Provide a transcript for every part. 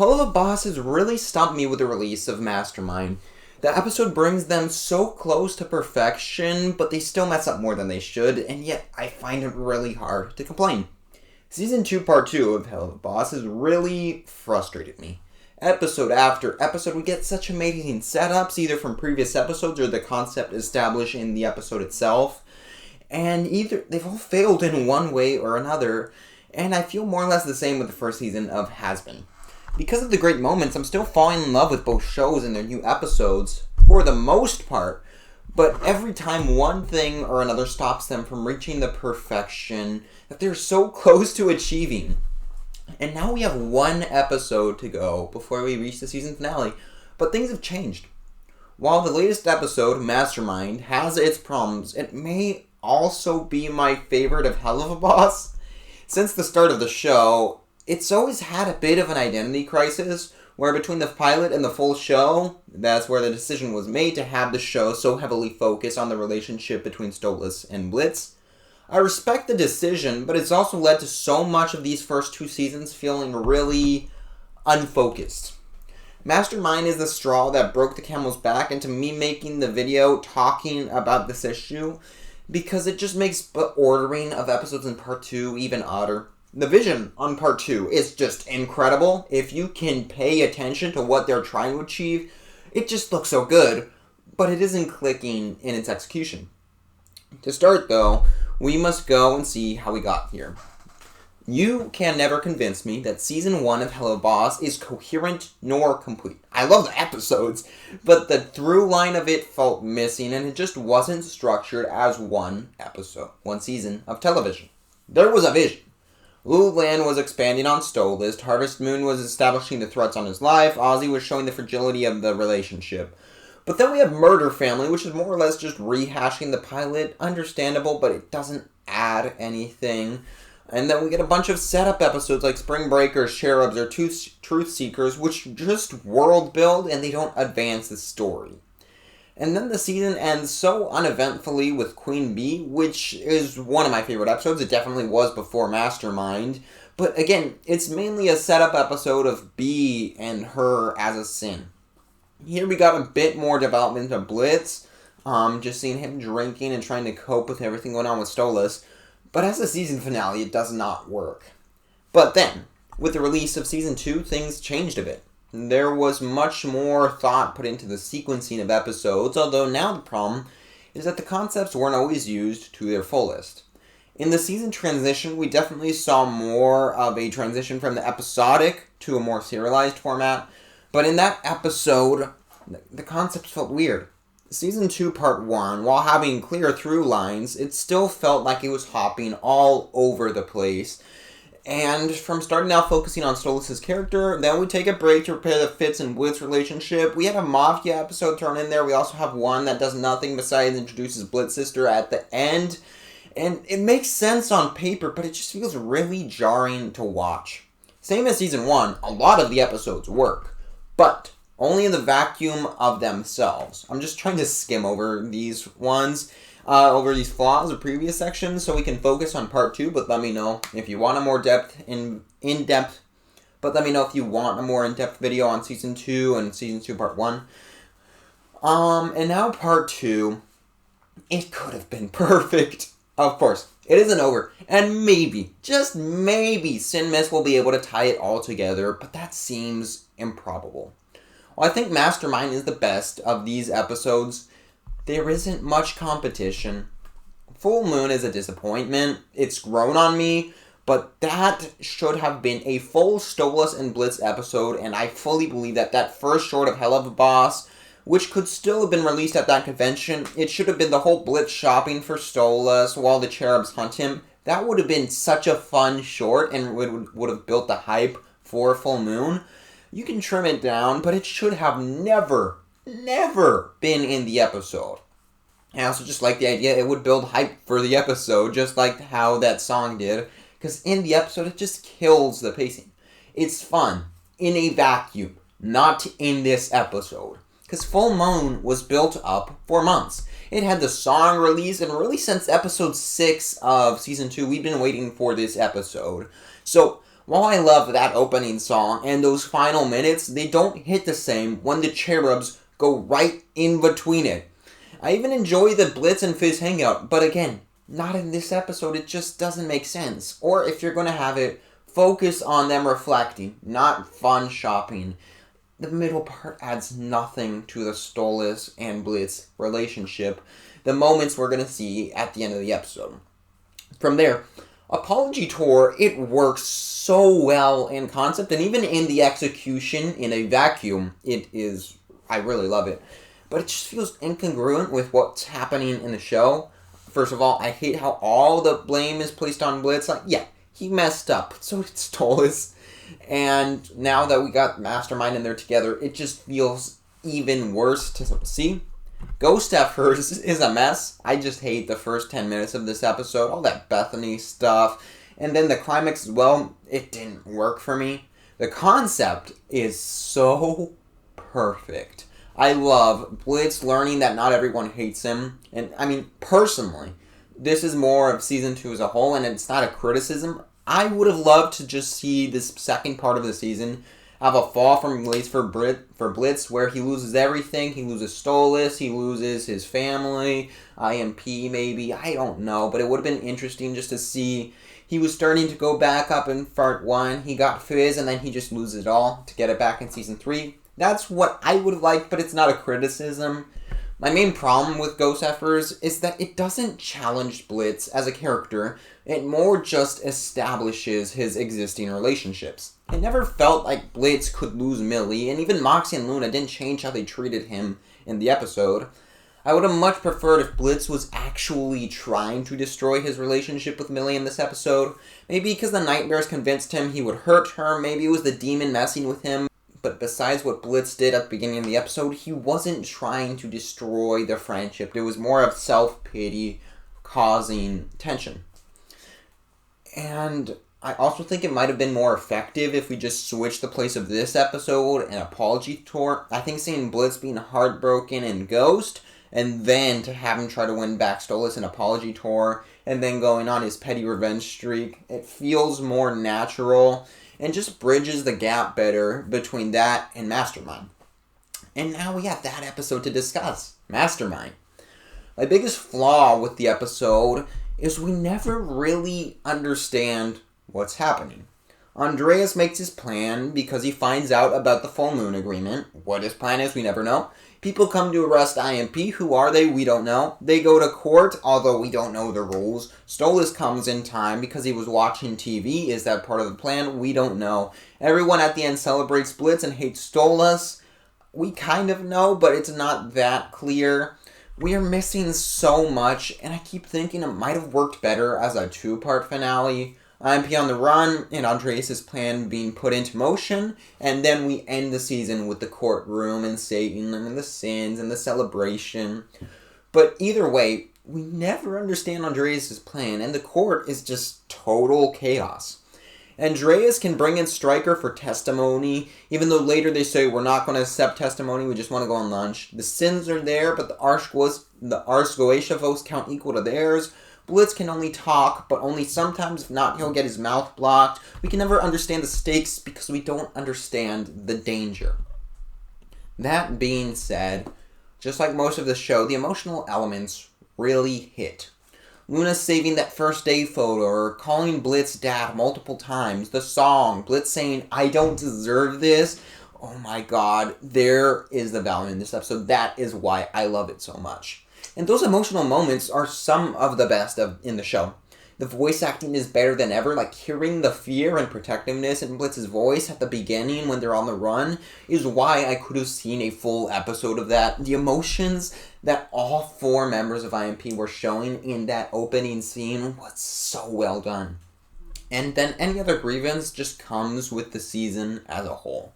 Helluva Boss has really stumped me with the release of Mastermind. The episode brings them so close to perfection, but they still mess up more than they should, and yet I find it really hard to complain. Season 2, Part 2 of Helluva Boss has really frustrated me. Episode after episode, we get such amazing setups, either from previous episodes or the concept established in the episode itself. And either they've all failed in one way or another, and I feel more or less the same with the first season of Has-Been. Because of the great moments, I'm still falling in love with both shows and their new episodes, for the most part, but every time one thing or another stops them from reaching the perfection that they're so close to achieving. And now we have one episode to go before we reach the season finale, but things have changed. While the latest episode, Mastermind, has its problems, it may also be my favorite of Helluva Boss. Since the start of the show, it's always had a bit of an identity crisis, where between the pilot and the full show, that's where the decision was made to have the show so heavily focus on the relationship between Stolas and Blitz. I respect the decision, but it's also led to so much of these first two seasons feeling really unfocused. Mastermind is the straw that broke the camel's back into me making the video talking about this issue, because it just makes the ordering of episodes in Part 2 even odder. The vision on Part 2 is just incredible. If you can pay attention to what they're trying to achieve, it just looks so good, but it isn't clicking in its execution. To start, though, we must go and see how we got here. You can never convince me that Season 1 of Helluva Boss is coherent nor complete. I love the episodes, but the through line of it felt missing, and it just wasn't structured as one episode, one season of television. There was a vision. Lululand was expanding on Stolas, Harvest Moon was establishing the threats on his life, Ozzy was showing the fragility of the relationship. But then we have Murder Family, which is more or less just rehashing the pilot. Understandable, but it doesn't add anything. And then we get a bunch of setup episodes like Spring Breakers, Cherubs, or Truth Seekers, which just world build and they don't advance the story. And then the season ends so uneventfully with Queen Bee, which is one of my favorite episodes. It definitely was before Mastermind. But again, it's mainly a setup episode of Bee and her as a sin. Here we got a bit more development of Blitz, just seeing him drinking and trying to cope with everything going on with Stolas. But as a season finale, it does not work. But then, with the release of Season 2, things changed a bit. There was much more thought put into the sequencing of episodes, although now the problem is that the concepts weren't always used to their fullest. In the season transition, we definitely saw more of a transition from the episodic to a more serialized format, but in that episode, the concepts felt weird. Season 2, Part 1, while having clear through lines, it still felt like it was hopping all over the place. And from starting out focusing on Stolas' character, then we take a break to repair the Fitz and Blitz relationship. We have a Mafia episode thrown in there. We also have one that does nothing besides introduces Blitz's sister at the end. And it makes sense on paper, but it just feels really jarring to watch. Same as Season 1, a lot of the episodes work, but only in the vacuum of themselves. I'm just trying to skim over these ones, over these flaws of previous sections so we can focus on Part 2, but let me know if you want a more in-depth, but let me know if you want a more in-depth video on Season 2 and Season 2 Part 1. And now Part 2, it could have been perfect. Of course, it isn't over, and maybe, just maybe, Sinsmas will be able to tie it all together, but that seems improbable. While I think Mastermind is the best of these episodes, there isn't much competition. Full Moon is a disappointment. It's grown on me, but that should have been a full Stolas and Blitz episode, and I fully believe that that first short of Helluva Boss, which could still have been released at that convention, it should have been the whole Blitz shopping for Stolas while the Cherubs hunt him. That would have been such a fun short and would have built the hype for Full Moon. You can trim it down, but it should have never been in the episode. I also just like the idea it would build hype for the episode, just like how that song did, because in the episode it just kills the pacing. It's fun in a vacuum, not in this episode, because Full Moon was built up for months. It had the song released, and really since episode 6 of Season 2, we've been waiting for this episode. So While I love that opening song and those final minutes, they don't hit the same when the cherubs go right in between it. I even enjoy the Blitz and Fizz hangout, but again, not in this episode. It just doesn't make sense. Or if you're going to have it, focus on them reflecting, not fun shopping. The middle part adds nothing to the Stolas and Blitz relationship, the moments we're going to see at the end of the episode. From there, Apology Tour, it works so well in concept, and even in the execution in a vacuum, I really love it. But it just feels incongruent with what's happening in the show. First of all, I hate how all the blame is placed on Blitz. Like, yeah, he messed up, so did Stolas. And now that we got Mastermind in there together, it just feels even worse to see. Ghost Efforts is a mess. I just hate the first 10 minutes of this episode. All that Bethany stuff. And then the climax as well, it didn't work for me. The concept is so perfect. I love Blitz learning that not everyone hates him. And, I mean, personally, this is more of Season 2 as a whole, and it's not a criticism. I would have loved to just see this second part of the season have a fall from grace for Blitz, where he loses everything. He loses Stolas, he loses his family, IMP maybe, I don't know. But it would have been interesting just to see. He was starting to go back up in part 1. He got Fizz, and then he just loses it all to get it back in Season 3. That's what I would have liked, but it's not a criticism. My main problem with Ghost Efforts is that it doesn't challenge Blitz as a character. It more just establishes his existing relationships. It never felt like Blitz could lose Millie, and even Moxxie and Loona didn't change how they treated him in the episode. I would have much preferred if Blitz was actually trying to destroy his relationship with Millie in this episode. Maybe because the nightmares convinced him he would hurt her, maybe it was the demon messing with him. But besides what Blitz did at the beginning of the episode, he wasn't trying to destroy the friendship. It was more of self-pity causing tension. And I also think it might have been more effective if we just switched the place of this episode and Apology Tour. I think seeing Blitz being heartbroken and Ghost, and then to have him try to win back Stolas and Apology Tour, and then going on his petty revenge streak, it feels more natural and just bridges the gap better between that and Mastermind. And now we have that episode to discuss, Mastermind. My biggest flaw with the episode is we never really understand what's happening. Andreas makes his plan because he finds out about the full moon agreement. What his plan is, we never know. People come to arrest IMP. Who are they? We don't know. They go to court, although we don't know the rules. Stolas comes in time because he was watching TV. Is that part of the plan? We don't know. Everyone at the end celebrates Blitz and hates Stolas. We kind of know, but it's not that clear. We are missing so much, and I keep thinking it might have worked better as a 2-part finale. IMP on the run, and Andreas' plan being put into motion, and then we end the season with the courtroom and Satan and the sins and the celebration. But either way, we never understand Andreas' plan, and the court is just total chaos. Andreas can bring in Stryker for testimony, even though later they say we're not going to accept testimony, we just want to go on lunch. The sins are there, but the Ars Goetia votes count equal to theirs. Blitz can only talk, but only sometimes. If not, he'll get his mouth blocked. We can never understand the stakes because we don't understand the danger. That being said, just like most of the show, the emotional elements really hit. Loona saving that first day photo, or calling Blitz dad multiple times, the song, Blitz saying, "I don't deserve this." Oh my god, there is the value in this episode. That is why I love it so much. And those emotional moments are some of the best in the show. The voice acting is better than ever. Like, hearing the fear and protectiveness in Blitz's voice at the beginning when they're on the run is why I could have seen a full episode of that. The emotions that all 4 members of IMP were showing in that opening scene was so well done. And then any other grievance just comes with the season as a whole.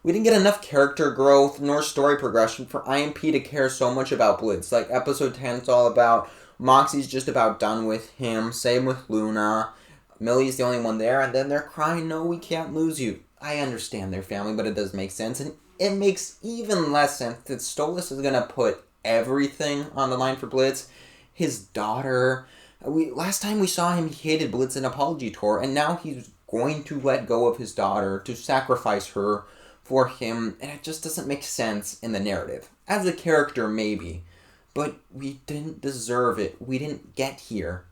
We didn't get enough character growth nor story progression for IMP to care so much about Blitz. Like, episode 10 is all about Moxxie's just about done with him. Same with Loona. Millie's the only one there, and then they're crying, "No, we can't lose you." I understand their family, but it does make sense. And it makes even less sense that Stolas is going to put everything on the line for Blitz. His daughter. Last time we saw him, he hated Blitz in Apology Tour, and now he's going to let go of his daughter, to sacrifice her for him, and it just doesn't make sense in the narrative. As a character, maybe, but we didn't deserve it. We didn't get here.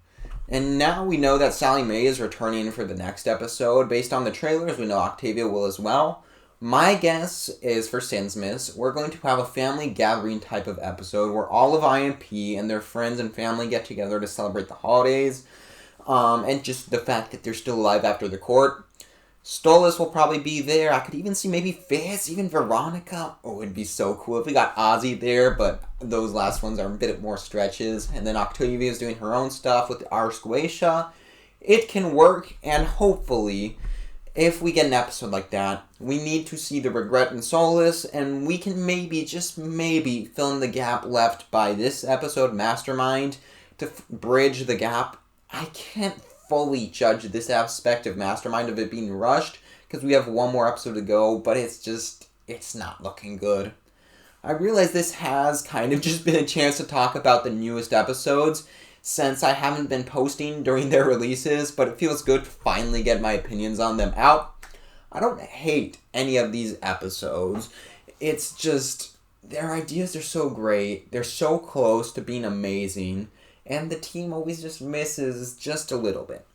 And now we know that Sally Mae is returning for the next episode. Based on the trailers, we know Octavia will as well. My guess is for Sinsmas, we're going to have a family gathering type of episode where all of IMP and their friends and family get together to celebrate the holidays. And just the fact that they're still alive after the court. Stolas will probably be there. I could even see maybe Fizz, even Veronica. Oh, it'd be so cool if we got Ozzy there, but those last ones are a bit more stretches. And then Octavia is doing her own stuff with our Squacia. It can work, and hopefully, if we get an episode like that, we need to see the regret and solace, and we can maybe, just maybe, fill in the gap left by this episode, Mastermind, to bridge the gap. I can't fully judge this aspect of Mastermind of it being rushed, because we have one more episode to go, but it's not looking good. I realize this has kind of just been a chance to talk about the newest episodes, since I haven't been posting during their releases, but it feels good to finally get my opinions on them out. I don't hate any of these episodes. It's just, their ideas are so great, they're so close to being amazing, and the team always just misses just a little bit.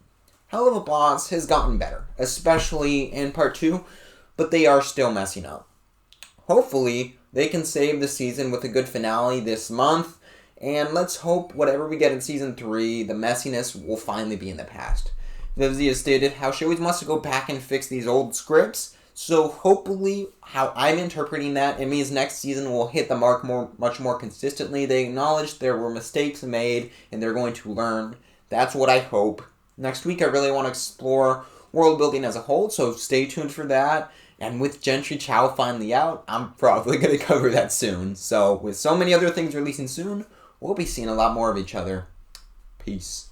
Helluva Boss has gotten better, especially in part 2, but they are still messing up. Hopefully, they can save the season with a good finale this month, and let's hope whatever we get in Season 3, the messiness will finally be in the past. Vivzie has stated how she always wants to go back and fix these old scripts, so hopefully, how I'm interpreting that, it means next season will hit the mark much more consistently. They acknowledge there were mistakes made, and they're going to learn. That's what I hope. Next week, I really want to explore world building as a whole, so stay tuned for that. And with Gentry Chow finally out, I'm probably going to cover that soon. So, with so many other things releasing soon, we'll be seeing a lot more of each other. Peace.